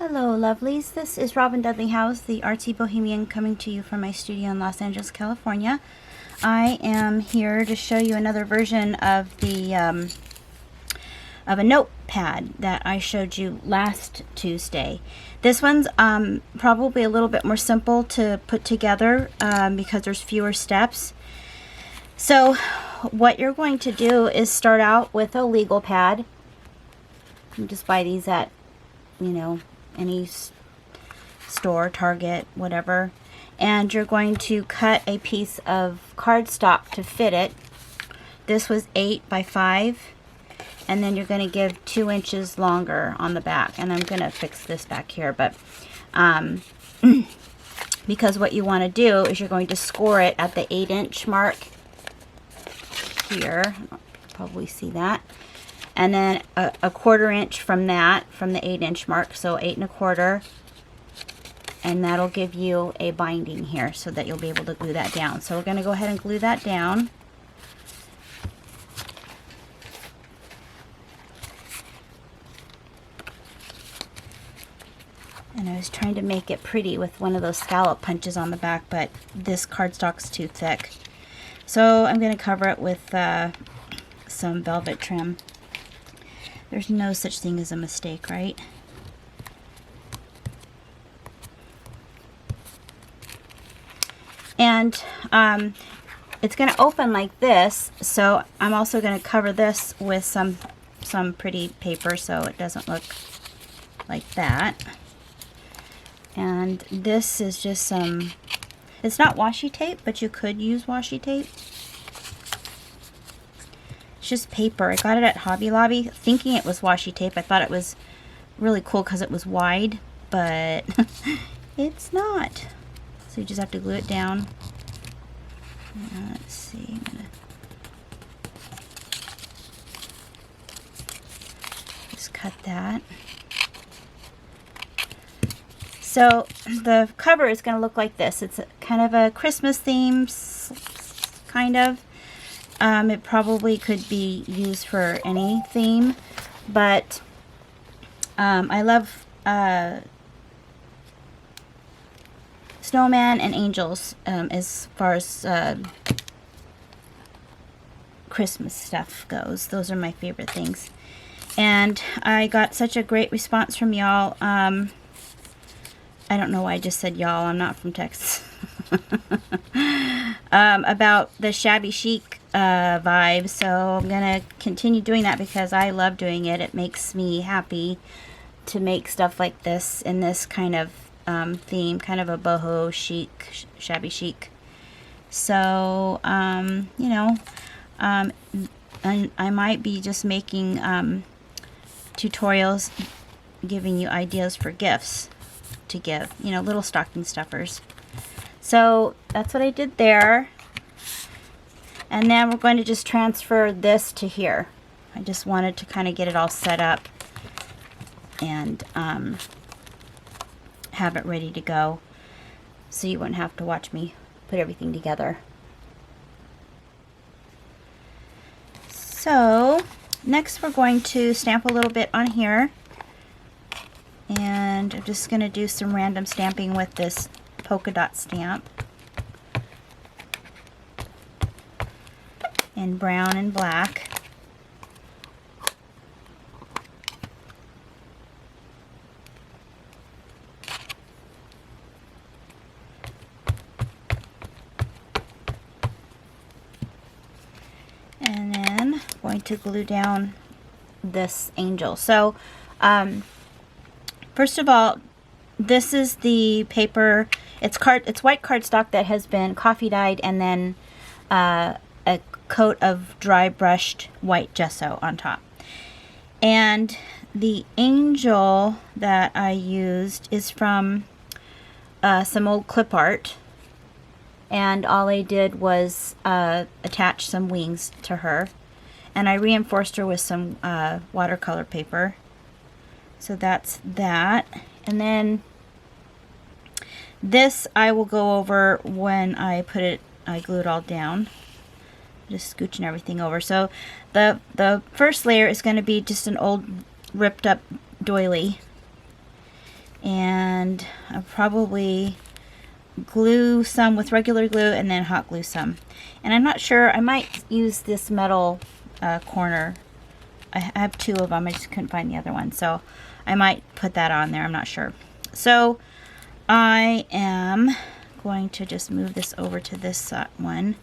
Hello lovelies, this is Robin Dudley Howes, the artsy bohemian, coming to you from my studio in Los Angeles, California. I am here to show you another version of the of a notepad that I showed you last Tuesday. This one's probably a little bit more simple to put together because there's fewer steps. So what you're going to do is start out with a legal pad. You can just buy these at, you know, any store, Target, whatever. And you're going to cut a piece of cardstock to fit it. This was 8 by 5, and then you're going to give 2 inches longer on the back. And I'm going to fix this back here, but because what you want to do is you're going to score it at the 8-inch mark here. You'll probably see that. And then a 1/4 inch from that, from the 8-inch mark, so 8 1/4, and that'll give you a binding here so that you'll be able to glue that down. So we're going to go ahead and glue that down. And I was trying to make it pretty with one of those scallop punches on the back, but this cardstock's too thick. So I'm going to cover it with some velvet trim. There's no such thing as a mistake, right? And it's going to open like this, so I'm also going to cover this with some pretty paper so it doesn't look like that. And this is just some, it's not washi tape, but you could use washi tape. It's just paper. I got it at Hobby Lobby thinking it was washi tape. I thought it was really cool because it was wide, but it's not. So you just have to glue it down. Let's see. I'm gonna just cut that. So the cover is going to look like this. It's kind of a Christmas theme, kind of. It probably could be used for any theme, but I love snowman and angels as far as Christmas stuff goes. Those are my favorite things. And I got such a great response from y'all. I don't know why I just said y'all. I'm not from Texas. About the Shabby Chic vibe, so I'm gonna continue doing that because I love doing it. It makes me happy to make stuff like this in this kind of theme, kind of a boho chic, shabby chic. So you know, and I might be just making tutorials giving you ideas for gifts to give, you know, little stocking stuffers. So that's what I did there. And then we're going to just transfer this to here. I just wanted to kind of get it all set up and have it ready to go so you wouldn't have to watch me put everything together. So next we're going to stamp a little bit on here. And I'm just going to do some random stamping with this polka dot stamp in brown and black. And then I'm going to glue down this angel. So first of all, this is the paper. It's white cardstock that has been coffee dyed and then a coat of dry brushed white gesso on top. And the angel that I used is from some old clip art, and all I did was attach some wings to her, and I reinforced her with some watercolor paper. So that's that. And then this I will go over when I glue it all down. Just scooching everything over. So the first layer is going to be just an old ripped up doily. and I'll probably glue some with regular glue and then hot glue some. And I'm not sure, I might use this metal corner. I have two of them, I just couldn't find the other one, so I might put that on there, I'm not sure. So I am going to just move this over to this one.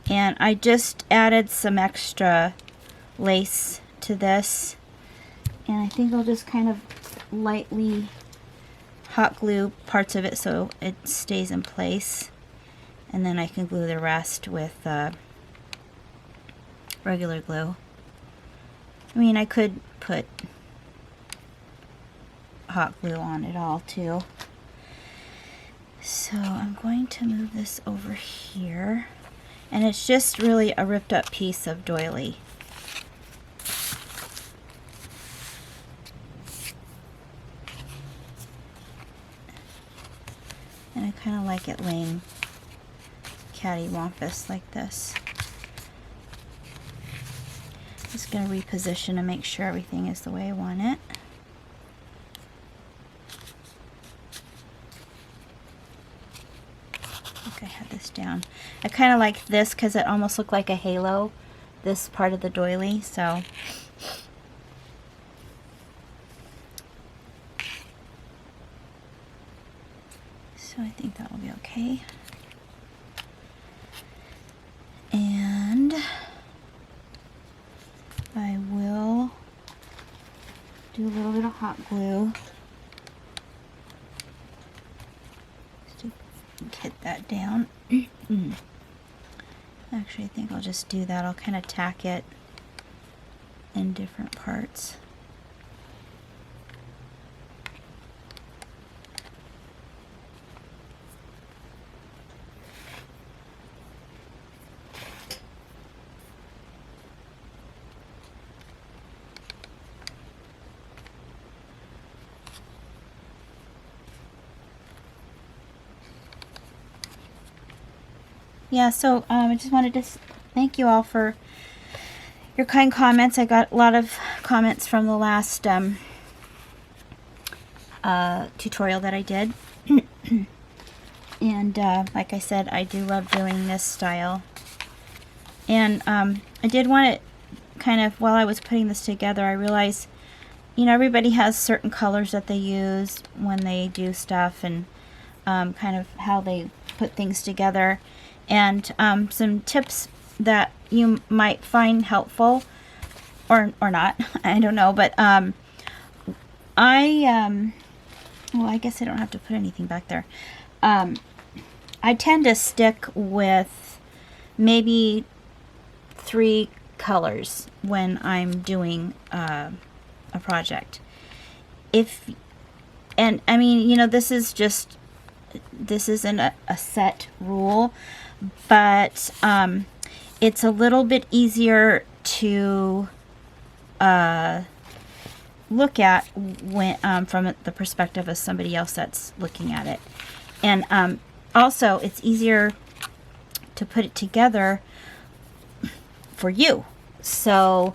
And I just added some extra lace to this, and I think I'll just kind of lightly hot glue parts of it so it stays in place, and then I can glue the rest with regular glue. I mean, I could put hot glue on it all too. So I'm going to move this over here, and it's just really a ripped up piece of doily. And I kind of like it laying cattywampus like this. Just going to reposition and make sure everything is the way I want it. I had this down. I kind of like this because it almost looked like a halo, this part of the doily, so I think that will be okay. And I will do a little bit of hot glue to get that down. Actually, I think I'll just do that. I'll kind of tack it in different parts. Yeah, so I just wanted to thank you all for your kind comments. I got a lot of comments from the last tutorial that I did. And like I said, I do love doing this style. And I did want to kind of, while I was putting this together, I realized, you know, everybody has certain colors that they use when they do stuff, and kind of how they put things together. And some tips that you might find helpful, or not, I don't know, but well, I guess I don't have to put anything back there. I tend to stick with maybe 3 colors when I'm doing a project. And I mean, you know, this isn't a set rule, but it's a little bit easier to look at when from the perspective of somebody else that's looking at it. And also, it's easier to put it together for you. So,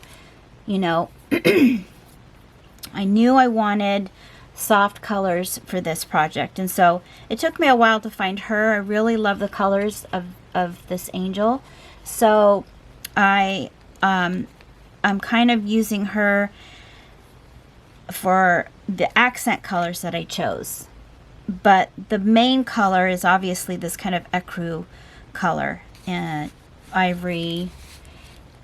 you know, I knew I wanted soft colors for this project, and so it took me a while to find her. I really love the colors of this angel, so I'm kind of using her for the accent colors that I chose, but the main color is obviously this kind of ecru color and ivory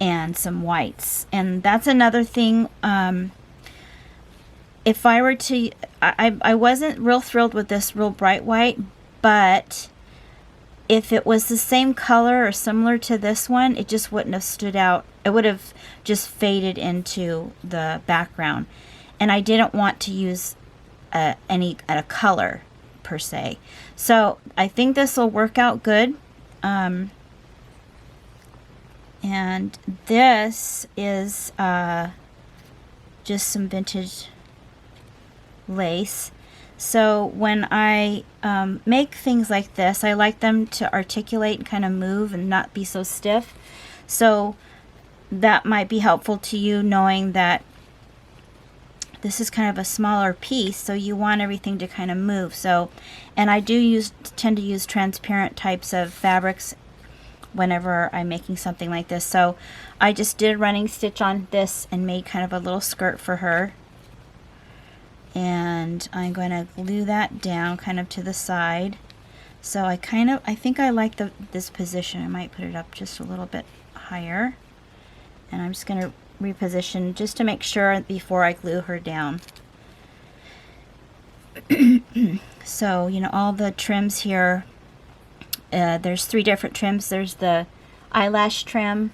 and some whites. And that's another thing. If I were to, I wasn't real thrilled with this real bright white, but if it was the same color or similar to this one, it just wouldn't have stood out. It would have just faded into the background. And I didn't want to use a color per se. So I think this will work out good. And this is just some vintage lace. So when I make things like this, I like them to articulate and kind of move and not be so stiff. So that might be helpful to you, knowing that this is kind of a smaller piece, so you want everything to kind of move. So, and I tend to use transparent types of fabrics whenever I'm making something like this. So I just did a running stitch on this and made kind of a little skirt for her. And I'm going to glue that down kind of to the side. So I think I like this position. I might put it up just a little bit higher. And I'm just going to reposition just to make sure before I glue her down. So, you know, all the trims here, there's 3 different trims. There's the eyelash trim,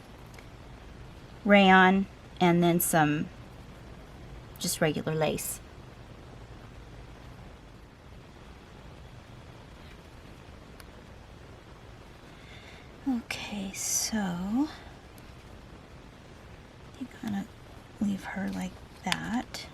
rayon, and then some just regular lace. Okay, so you kind of leave her like that.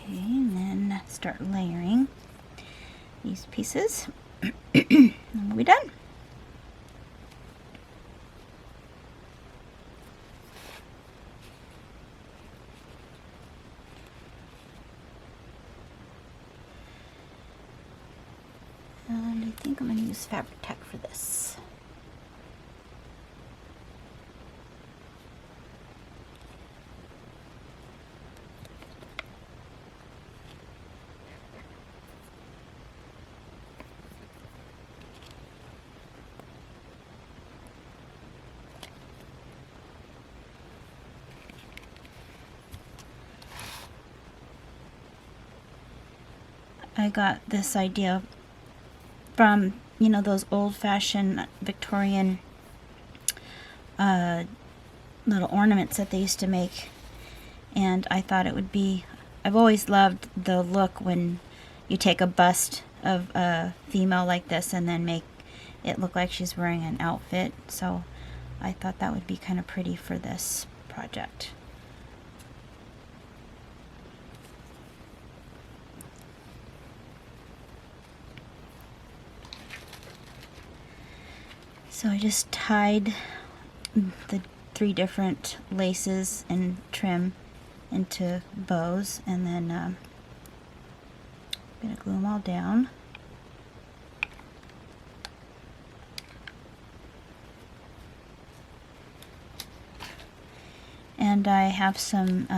And then start layering these pieces. And we'll be done. And I think I'm going to use Fabric Tech for this. I got this idea from, you know, those old-fashioned Victorian little ornaments that they used to make, and I thought it would be, I've always loved the look when you take a bust of a female like this and then make it look like she's wearing an outfit, so I thought that would be kind of pretty for this project. So I just tied the 3 different laces and trim into bows, and then I'm going to glue them all down. And I have some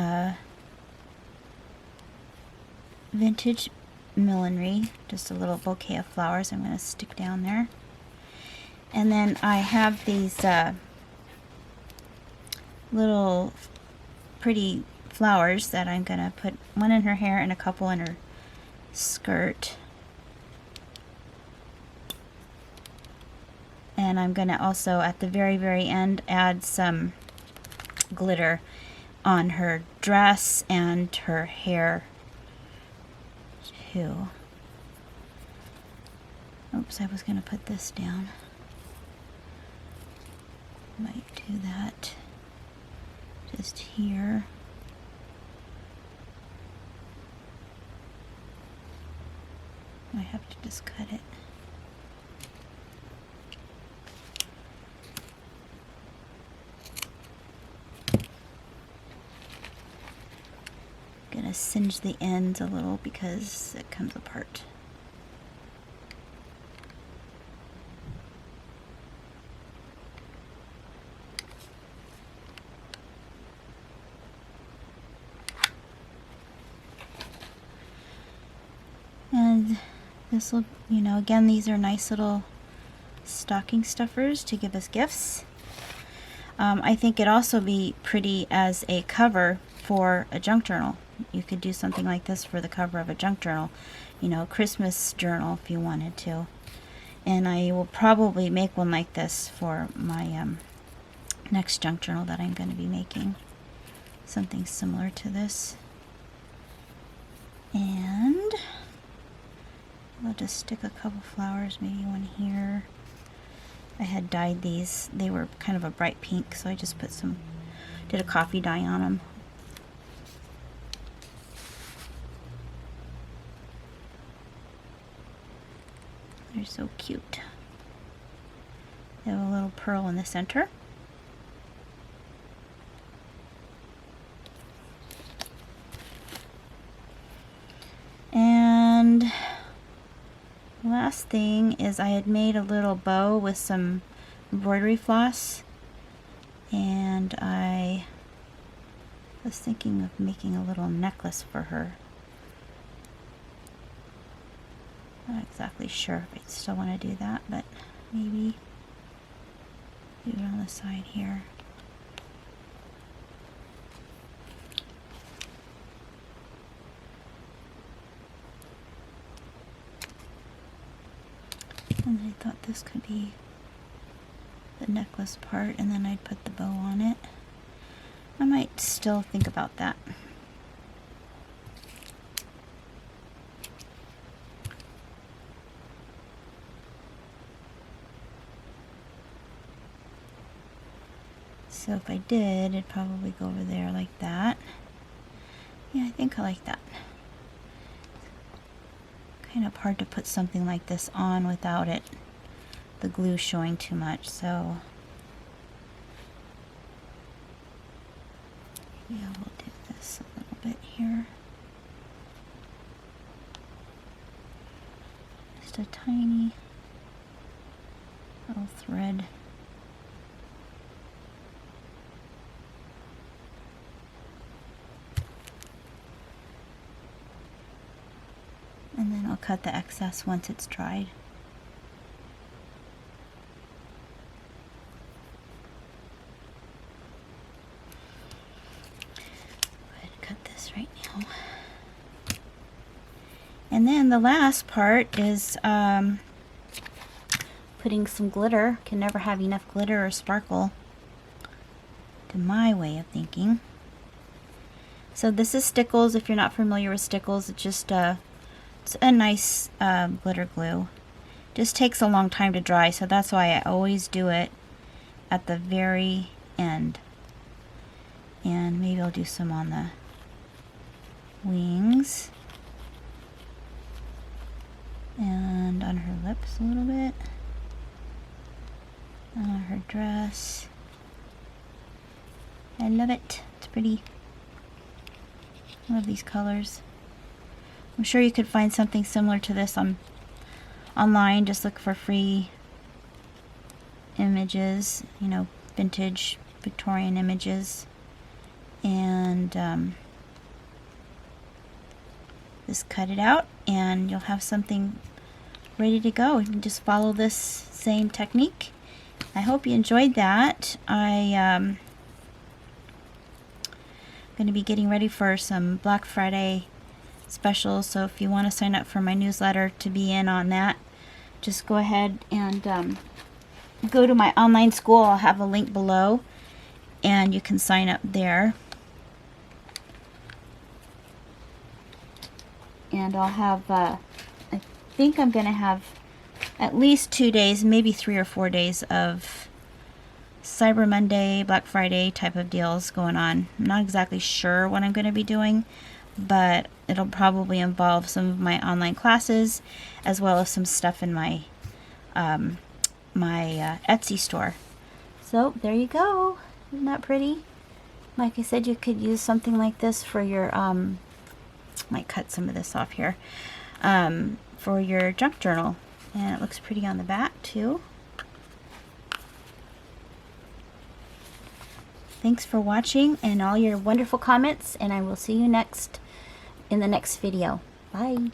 vintage millinery, just a little bouquet of flowers I'm going to stick down there. And then I have these little pretty flowers that I'm going to put one in her hair and a couple in her skirt. And I'm going to also, at the very, very end, add some glitter on her dress and her hair, too. Oops, I was going to put this down. Might do that just here. I have to just cut it. Gonna singe the ends a little because it comes apart. And this will, you know, again, these are nice little stocking stuffers to give as gifts. I think it'd also be pretty as a cover for a junk journal. You could do something like this for the cover of a junk journal, you know, Christmas journal if you wanted to. And I will probably make one like this for my next junk journal that I'm going to be making. Something similar to this. And I'll just stick a couple flowers, maybe one here. I had dyed these. They were kind of a bright pink, so I just put some, did a coffee dye on them. They're so cute. They have a little pearl in the center. And last thing is I had made a little bow with some embroidery floss, and I was thinking of making a little necklace for her. Not exactly sure if I still want to do that, but maybe do it on the side here. And I thought this could be the necklace part, and then I'd put the bow on it. I might still think about that. So if I did, it'd probably go over there like that. Yeah, I think I like that. Kind of hard to put something like this on without the glue showing too much, so yeah, we'll do this a little bit here. Just a tiny little thread. And then I'll cut the excess once it's dried. Go ahead and cut this right now. And then the last part is putting some glitter. Can never have enough glitter or sparkle, to my way of thinking. So this is Stickles. If you're not familiar with Stickles, it's just it's a nice glitter glue. Just takes a long time to dry, so that's why I always do it at the very end. And maybe I'll do some on the wings and on her lips a little bit, and on her dress. I love it. It's pretty. I love these colors. I'm sure you could find something similar to this online. Just look for free images, you know, vintage Victorian images, and just cut it out and you'll have something ready to go. You can just follow this same technique. I hope you enjoyed that. I'm going to be getting ready for some Black Friday specials, so if you want to sign up for my newsletter to be in on that, just go ahead and go to my online school. I'll have a link below and you can sign up there. And I'll have I think I'm going to have at least 2 days, maybe 3 or 4 days of Cyber Monday, Black Friday type of deals going on. I'm not exactly sure what I'm going to be doing, but it'll probably involve some of my online classes as well as some stuff in my Etsy store. So there you go. Isn't that pretty? Like I said, you could use something like this for your might cut some of this off here, for your junk journal, and it looks pretty on the back too. Thanks for watching and all your wonderful comments, and I will see you in the next video. Bye.